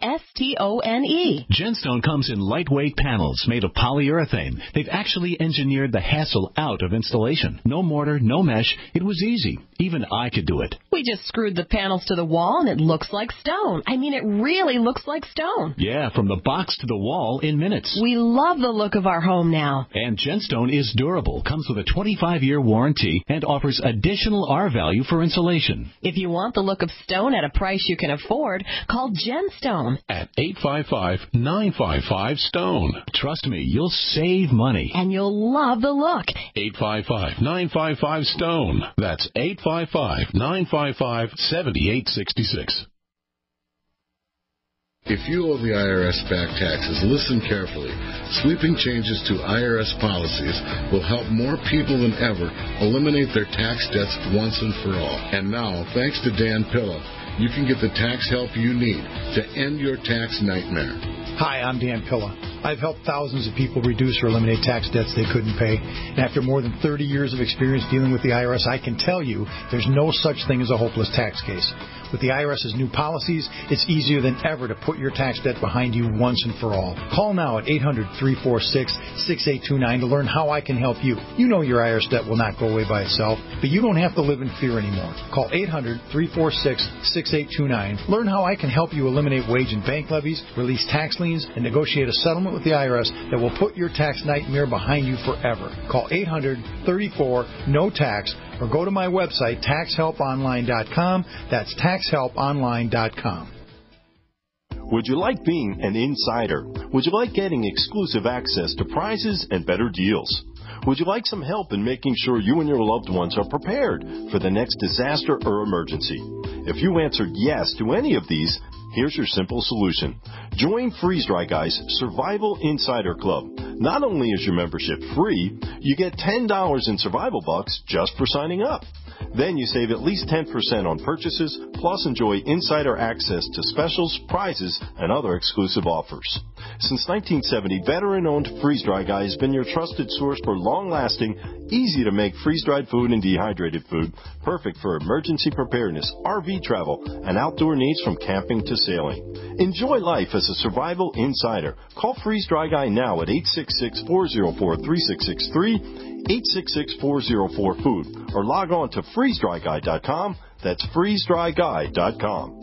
Genstone comes in lightweight panels made of polyurethane. They've actually engineered the hassle out of installation. No mortar, no mesh. It was easy. Even I could do it. We just screwed the panels to the wall and it looks like stone. I mean, it really looks like stone. Yeah, from the box to the wall in minutes. We love the look of our home now. And Genstone is durable, comes with a 25-year warranty, and offers additional R value for insulation. If you want the look of stone at a price you can afford, call Genstone at 855-955-STONE. Trust me, you'll save money. And you'll love the look. 855-955-STONE. That's 855-955-7866. If you owe the IRS back taxes, listen carefully. Sweeping changes to IRS policies will help more people than ever eliminate their tax debts once and for all. And now, thanks to Dan Pilla, you can get the tax help you need to end your tax nightmare. Hi, I'm Dan Pilla. I've helped thousands of people reduce or eliminate tax debts they couldn't pay. And after more than 30 years of experience dealing with the IRS, I can tell you there's no such thing as a hopeless tax case. With the IRS's new policies, it's easier than ever to put your tax debt behind you once and for all. Call now at 800-346-6829 to learn how I can help you. You know your IRS debt will not go away by itself, but you don't have to live in fear anymore. Call 800-346-6829. Learn how I can help you eliminate wage and bank levies, release tax liens, and negotiate a settlement with the IRS that will put your tax nightmare behind you forever. Call 800-34-NO-TAX or go to my website, taxhelponline.com. That's taxhelponline.com. Would you like being an insider? Would you like getting exclusive access to prizes and better deals? Would you like some help in making sure you and your loved ones are prepared for the next disaster or emergency? If you answered yes to any of these, here's your simple solution. Join Freeze Dry Guy's Survival Insider Club. Not only is your membership free, you get $10 in survival bucks just for signing up. Then you save at least 10% on purchases, plus enjoy insider access to specials, prizes, and other exclusive offers. Since 1970, veteran-owned Freeze Dry Guy has been your trusted source for long-lasting, easy-to-make freeze-dried food and dehydrated food, perfect for emergency preparedness, RV travel, and outdoor needs from camping to sailing. Enjoy life as a survival insider. Call Freeze Dry Guy now at 866-404-3663, 866-404-FOOD, or log on to freezedryguy.com. That's freezedryguy.com.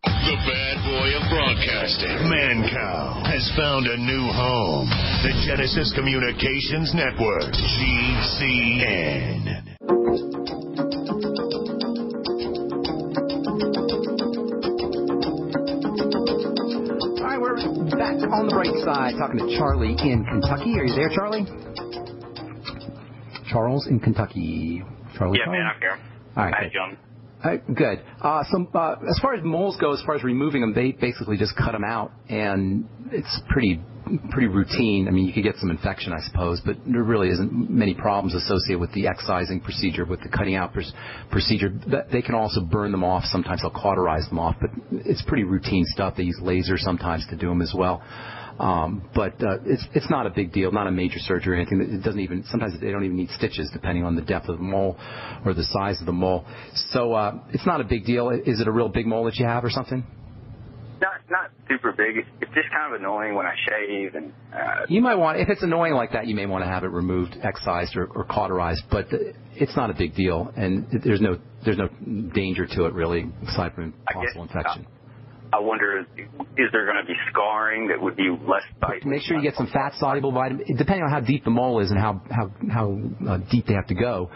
The bad boy of broadcasting, Mancow, has found a new home. The Genesis Communications Network, GCN. All right, we're back on the bright side, talking to Charlie in Kentucky. Are you there, Charlie? Charles in Kentucky. Charlie? Yeah, man, I'm here. All right. Hi, John. Good. As far as moles go, as far as removing them, they basically just cut them out, and it's pretty routine. I mean, you could get some infection, I suppose, but there really isn't many problems associated with the excising procedure, with the cutting out procedure. They can also burn them off. Sometimes they'll cauterize them off, but it's pretty routine stuff. They use lasers sometimes to do them as well. But it's not a big deal, not a major surgery or anything. It doesn't even, sometimes they don't even need stitches depending on the depth of the mole or the size of the mole. So it's not a big deal. Is it a real big mole that you have or something? Not super big. It's just kind of annoying when I shave. And you might want, if it's annoying like that, you may want to have it removed, excised, or cauterized. But it's not a big deal, and there's no danger to it really, aside from possible infection. I wonder, is there going to be scarring that would be less tight? Make sure you get some fat-soluble vitamin. Depending on how deep the mole is and how deep they have to go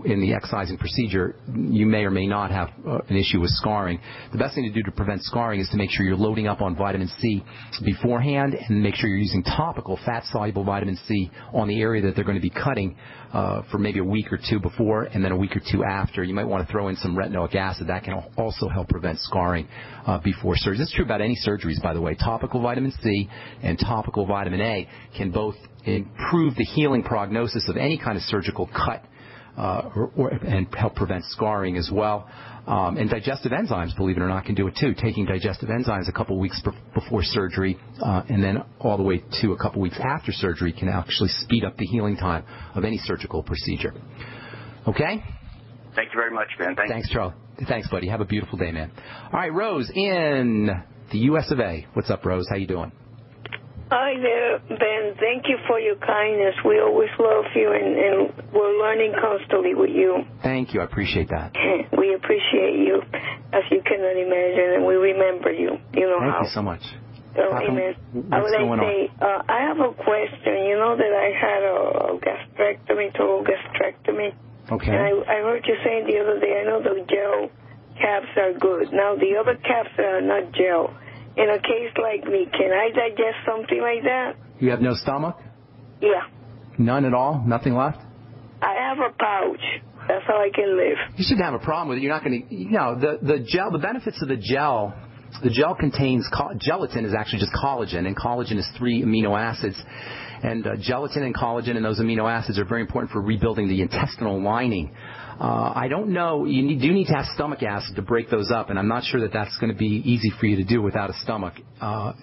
in the excising procedure, you may or may not have an issue with scarring. The best thing to do to prevent scarring is to make sure you're loading up on vitamin C beforehand, and make sure you're using topical fat-soluble vitamin C on the area that they're going to be cutting for maybe a week or two before and then a week or two after. You might want to throw in some retinoic acid. That can also help prevent scarring before surgery. That's true about any surgeries, by the way. Topical vitamin C and topical vitamin A can both improve the healing prognosis of any kind of surgical cut and help prevent scarring as well. And digestive enzymes, believe it or not, can do it too. Taking digestive enzymes a couple weeks before surgery and then all the way to a couple weeks after surgery can actually speed up the healing time of any surgical procedure. Okay? Thank you very much, Ben. Thanks, Charlie. Thanks, buddy. Have a beautiful day, man. All right, Rose in the U.S. of A. What's up, Rose? How you doing? Hi there, Ben. Thank you for your kindness. We always love you, and we're learning constantly with you. Thank you. I appreciate that. We appreciate you, as you cannot imagine, and we remember you. You know how. Thank you so much. Oh, amen. I would like to say, I have a question. You know that I had a total gastrectomy. Okay. And I heard you saying the other day, I know the gel caps are good. Now, the other caps are not gel. In a case like me, can I digest something like that? You have no stomach? Yeah. None at all? Nothing left? I have a pouch. That's how I can live. You shouldn't have a problem with it. You're not going to, the gel, the benefits of the gel contains, gelatin is actually just collagen, and collagen is 3 amino acids. And gelatin and collagen and those amino acids are very important for rebuilding the intestinal lining. I don't know. You do need to have stomach acid to break those up, and I'm not sure that that's going to be easy for you to do without a stomach. I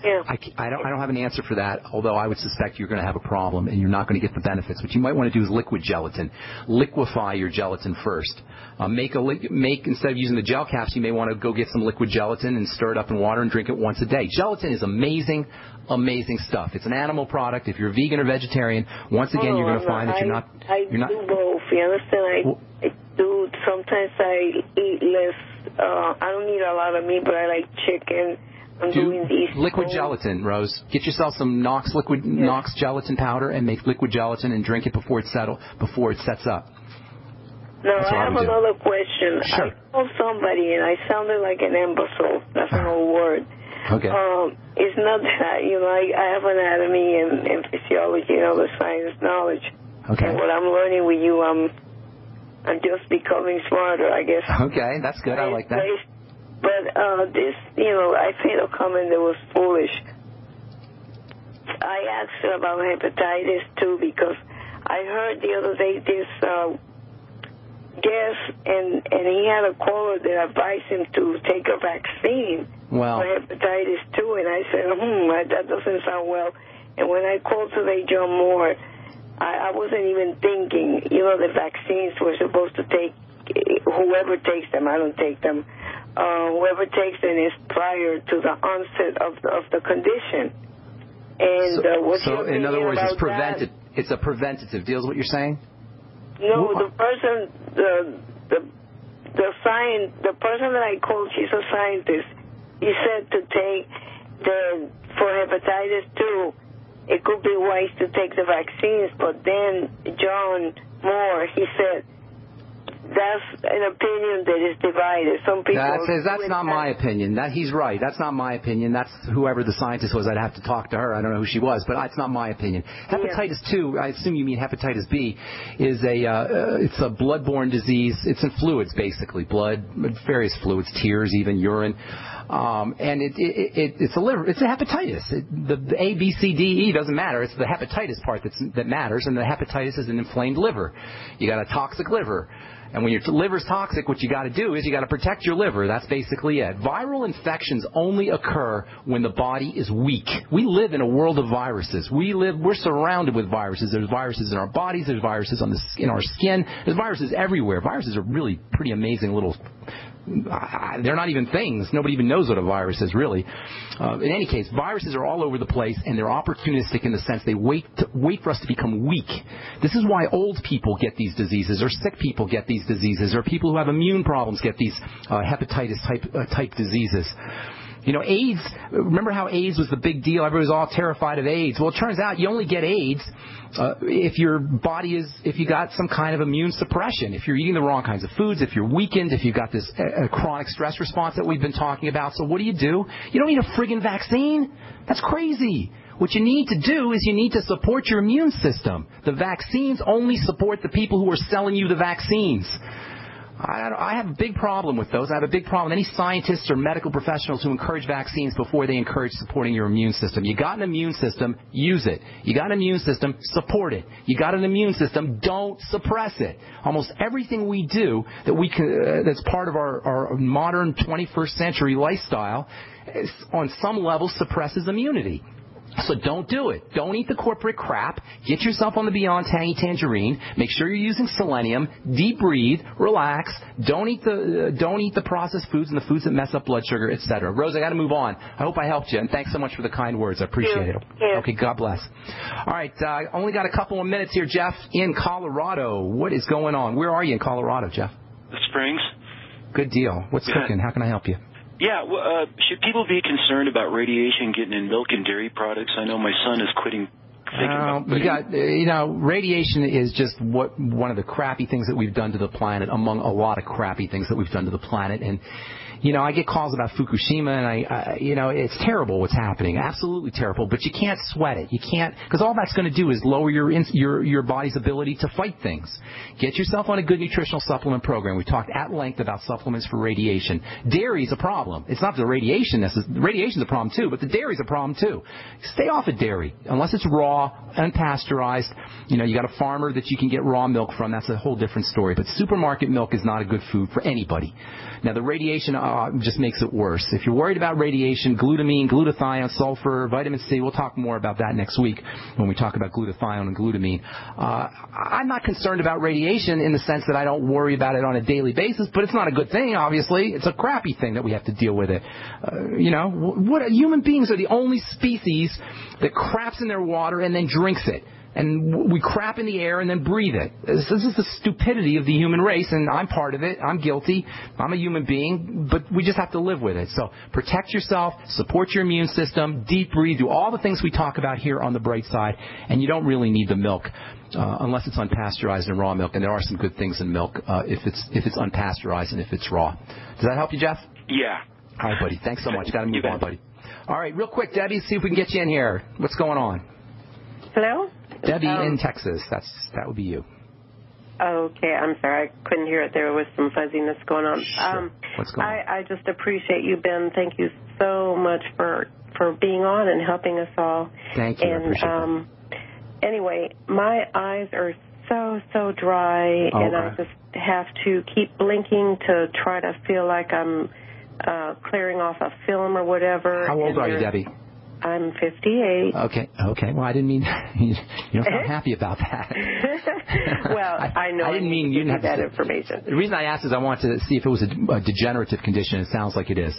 don't have an answer for that, although I would suspect you're going to have a problem and you're not going to get the benefits. What you might want to do is liquid gelatin. Liquefy your gelatin first. Instead of using the gel caps, you may want to go get some liquid gelatin and stir it up in water and drink it once a day. Gelatin is amazing stuff. It's an animal product. If you're vegan or vegetarian, once again, you're going to find that you're not. I do both. You understand? I do. Sometimes I eat less. I don't eat a lot of meat, but I like chicken. I'm doing these liquid gelatin, Rose. Get yourself some Knox gelatin powder and make liquid gelatin and drink it before it sets up. Now, I have another question. Sure. I told somebody, and I sounded like an imbecile. That's an old word. Okay. It's not that, I have anatomy and physiology and other science knowledge. Okay. And what I'm learning with you, I'm just becoming smarter, I guess. Okay, that's good. I like that. But this, I made a comment that was foolish. I asked her about hepatitis, too, because I heard the other day this guest, and he had a caller that advised him to take a vaccine for hepatitis, too. And I said, that doesn't sound well. And when I called today, John Moore, I wasn't even thinking, the vaccines were supposed to take, whoever takes them, I don't take them, whoever takes them is prior to the onset of the condition. And so in other words, it's a preventative deal is what you're saying? No, the person, the person that I called, she's a scientist. He said to take for hepatitis 2, it could be wise to take the vaccines, but then John Moore, he said, that's an opinion that is divided. Some people that's not my opinion. He's right. That's not my opinion. That's whoever the scientist was. I'd have to talk to her. I don't know who she was, but it's not my opinion. Hepatitis 2, I assume you mean hepatitis B, is it's a bloodborne disease. It's in fluids, basically, blood, various fluids, tears, even urine. And it's a liver. It's a hepatitis. The A, B, C, D, E doesn't matter. It's the hepatitis part that matters, and the hepatitis is an inflamed liver. You got a toxic liver. And when your liver's toxic, what you got to do is you got to protect your liver. That's basically it. Viral infections only occur when the body is weak. We live in a world of viruses. We're surrounded with viruses. There's viruses in our bodies. There's viruses in our skin. There's viruses everywhere. Viruses are really pretty amazing little. They're not even things. Nobody even knows what a virus is, really. In any case, viruses are all over the place, and they're opportunistic in the sense they wait for us to become weak. This is why old people get these diseases, or sick people get these diseases, or people who have immune problems get these hepatitis type diseases. AIDS, remember how AIDS was the big deal? Everybody was all terrified of AIDS. Well, it turns out you only get AIDS if you got some kind of immune suppression, if you're eating the wrong kinds of foods, if you're weakened, if you've got this chronic stress response that we've been talking about. So what do? You don't need a friggin' vaccine. That's crazy. What you need to do is you need to support your immune system. The vaccines only support the people who are selling you the vaccines. I have a big problem with those. I have a big problem with any scientists or medical professionals who encourage vaccines before they encourage supporting your immune system. You got an immune system, use it. You got an immune system, support it. You got an immune system, don't suppress it. Almost everything we do that's part of our modern 21st century lifestyle on some level suppresses immunity. So don't do it. Don't eat the corporate crap. Get yourself on the Beyond Tangy Tangerine. Make sure you're using selenium. Deep breathe. Relax. Don't eat the processed foods and the foods that mess up blood sugar, etc. Rose, I got to move on. I hope I helped you, and thanks so much for the kind words. I appreciate it. Yeah. Okay, God bless. All right, only got a couple of minutes here, Jeff, in Colorado. What is going on? Where are you in Colorado, Jeff? The Springs. Good deal. What's cooking? How can I help you? Yeah, should people be concerned about radiation getting in milk and dairy products? I know my son is thinking about quitting. Radiation is just one of the crappy things that we've done to the planet, among a lot of crappy things that we've done to the planet. And, I get calls about Fukushima, and it's terrible what's happening, absolutely terrible. But you can't sweat it. You can't, because all that's going to do is lower your body's ability to fight things. Get yourself on a good nutritional supplement program. We talked at length about supplements for radiation. Dairy's a problem. It's not the radiation. Radiation's a problem too, but the dairy's a problem too. Stay off of dairy unless it's raw, unpasteurized. You got a farmer that you can get raw milk from. That's a whole different story. But supermarket milk is not a good food for anybody. Now, the radiation just makes it worse. If you're worried about radiation, glutamine, glutathione, sulfur, vitamin C, we'll talk more about that next week when we talk about glutathione and glutamine. I'm not concerned about radiation in the sense that I don't worry about it on a daily basis, but it's not a good thing, obviously. It's a crappy thing that we have to deal with it. Human beings are the only species that craps in their water and then drinks it. And we crap in the air and then breathe it. This is the stupidity of the human race, and I'm part of it. I'm guilty. I'm a human being, but we just have to live with it. So protect yourself, support your immune system, deep breathe, do all the things we talk about here on the Bright Side, and you don't really need the milk unless it's unpasteurized and raw milk, and there are some good things in milk if it's unpasteurized and if it's raw. Does that help you, Jeff? Yeah. All right, buddy. Thanks so much. Got to move on, buddy. All right, real quick, Debbie, see if we can get you in here. What's going on? Hello? Debbie in Texas. That would be you. Okay, I'm sorry. I couldn't hear it. There was some fuzziness going on. Sure. What's going on? I just appreciate you, Ben. Thank you so much for being on and helping us all. Thank you. And, I appreciate that. Anyway, my eyes are so dry, and I just have to keep blinking to try to feel like I'm clearing off a film or whatever. How old are you, Debbie? I'm 58. Okay. Well, I didn't mean you don't sound happy about that. Well, I know. I didn't mean you didn't have that information. The reason I asked is I wanted to see if it was a degenerative condition. It sounds like it is.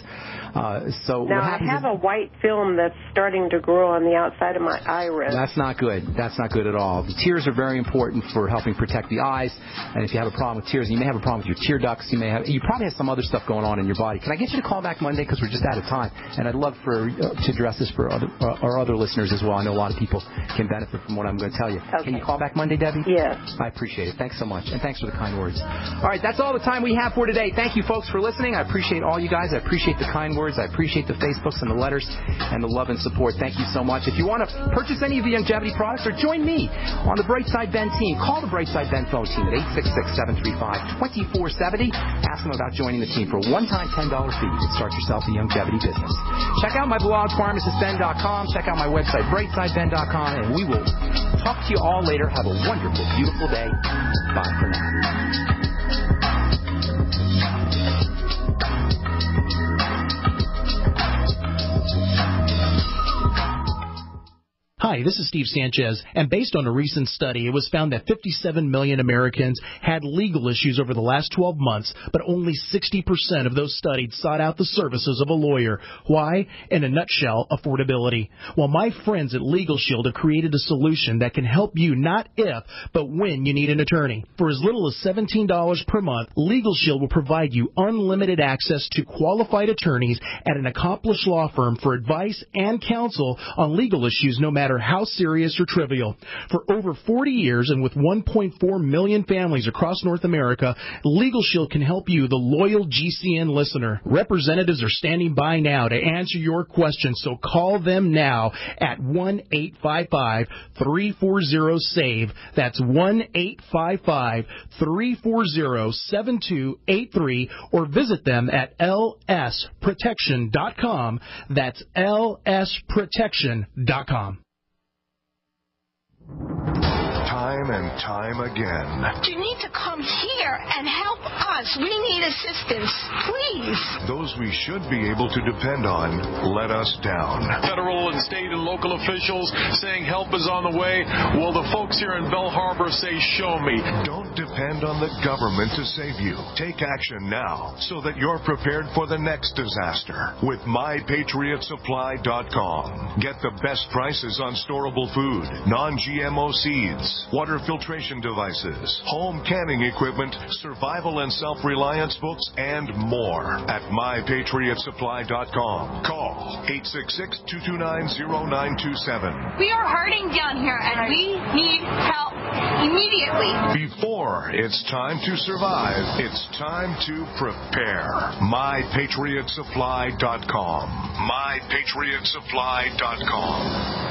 So now I have a white film that's starting to grow on the outside of my iris. That's not good. That's not good at all. The tears are very important for helping protect the eyes. And if you have a problem with tears, you may have a problem with your tear ducts. You probably have some other stuff going on in your body. Can I get you to call back Monday because we're just out of time? And I'd love to address this for our other listeners as well. I know a lot of people can benefit from what I'm going to tell you. Okay. Can you call back Monday, Debbie? Yes. I appreciate it. Thanks so much. And thanks for the kind words. All right, that's all the time we have for today. Thank you, folks, for listening. I appreciate all you guys. I appreciate the kind words. I appreciate the Facebooks and the letters and the love and support. Thank you so much. If you want to purchase any of the longevity products or join me on the Brightside Ben team, call the Brightside Ben phone team at 866-735-2470. Ask them about joining the team for a one-time $10 fee. You can start yourself a longevity business. Check out my blog, pharmacistben.com. Check out my website, brightsideben.com, and we will talk to you all later. Have a wonderful, beautiful day. Bye for now. Hi, this is Steve Sanchez, and based on a recent study, it was found that 57 million Americans had legal issues over the last 12 months, but only 60% of those studied sought out the services of a lawyer. Why? In a nutshell, affordability. Well, my friends at Legal Shield have created a solution that can help you not if, but when you need an attorney. For as little as $17 per month, Legal Shield will provide you unlimited access to qualified attorneys at an accomplished law firm for advice and counsel on legal issues, no matter how serious or trivial. For over 40 years and with 1.4 million families across North America, Legal Shield can help you, the loyal GCN listener. Representatives are standing by now to answer your questions, so call them now at 1-855-340-SAVE. That's 1-855-340-7283, or visit them at lsprotection.com. That's lsprotection.com. Time and time again. You need to come here and help us. We need assistance, please. Those we should be able to depend on let us down. Federal and state and local officials saying help is on the way. Well, the folks here in Belle Harbor say, show me. Don't depend on the government to save you. Take action now so that you're prepared for the next disaster with MyPatriotSupply.com. Get the best prices on storable food, non-GMO seeds, 100% water filtration devices, home canning equipment, survival and self-reliance books, and more at mypatriotsupply.com. Call 866-229-0927. We are hurting down here, and we need help immediately. Before it's time to survive, it's time to prepare. mypatriotsupply.com. mypatriotsupply.com.